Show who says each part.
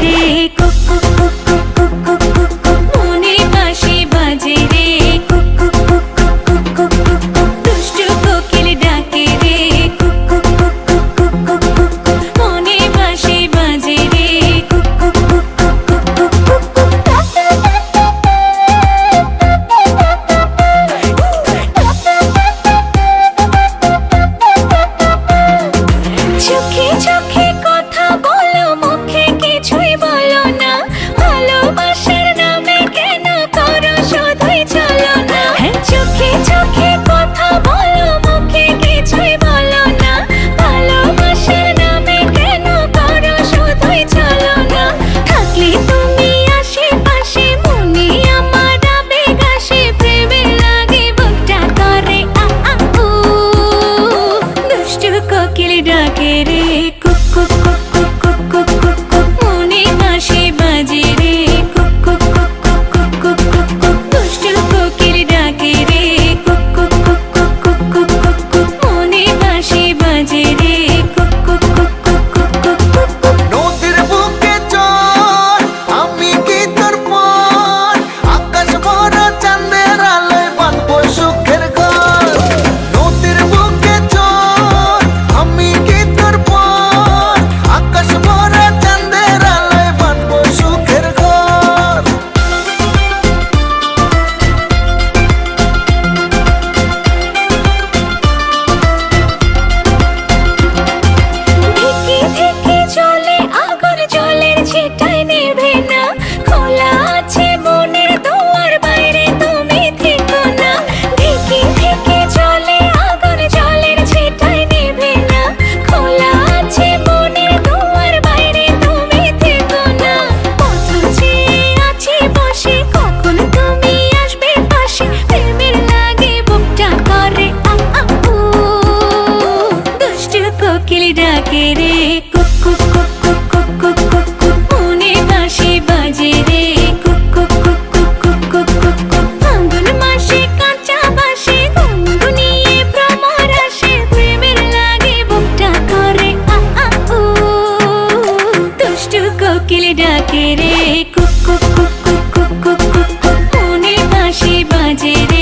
Speaker 1: রে কুক কুক কুক কুক কুক কুক কুক কুক মনে বাঁশি বাজে রে কুক কুক কুক কুক কুক কুক কুক কুক দুষ্টু কোকিল ডাকে রে কুক কুক কুক কুক কুক কুক কুক কুক মনে বাঁশি বাজে রে কুক কুক কুক কুক কুক কুক কুক কুক চোখে চোখে কথা বলো মুখে কিছুই বলো না ভালোবাসার নামে কেন করো শুধুই চলো না চোখে চোখে কথা বলো মুখে কিছুই বলো না ভালোবাসার নামে কেন করো শুধুই চলো না থাকলে তুমি আশেপাশে মনে আমার আবেগ আসে প্রেমে লাগে বুকটা করে আ আ উ দুষ্টু কোকিল ডাকে রে কুক কুক কুক কুক কুক কুক কুক কুক মনে বাঁশি বাজে রে কুক কুক কুক কুক কুক কুক কুক কুক দুষ্টু কোকিল ডাকে রে কুক কুক কুক কুক কুক কুক কুক কুক মনে বাঁশি বাজে রে কুক কুক কুক কুক কুক কুক কুক কুক
Speaker 2: নদীর বুকে চল আমি কি তোর পর আকাশ ভরা চাঁদের আলোয় বাঁধবো সুখের ঘর নদীর বুকে চল আমি কি তোর পর আকাশ ভরা চাঁদের আলোয় বাঁধবো সুখের ঘর
Speaker 1: ঢেকে ঢেকে চলে আগুন জলের ছিটায় নেভে না খোলা আছে মনের দুয়ার বাইরে তুমি থেকো না ঢেকে ঢেকে চলে আগুন জলের ছিটায় নেভে না খোলা আছে মনের দুয়ার বাইরে তুমি থেকো না পথ চেয়ে আছি বসে কখন তুমি আসবে পাশে প্রেমের লাগে বুকটা করে আ আ উ দুষ্টু কোকিল ডাকে রে কুক কুক কুক কুক কুক কুক কুক কুক মনে বাঁশি বাজে রে কুক কুক কুক কুক কুক কুক কুক কুক ফাল্গুন মাসে কাঁচা বাঁশি গুনগুনিয়ে ভ্রমর আসে প্রেমের লাগে বুকটা করে আ আ উ দুষ্টু কোকিল ডাকে রে কুক কুক কুক কুক কুক কুক কুক কুক মনে বাঁশি বাজে রে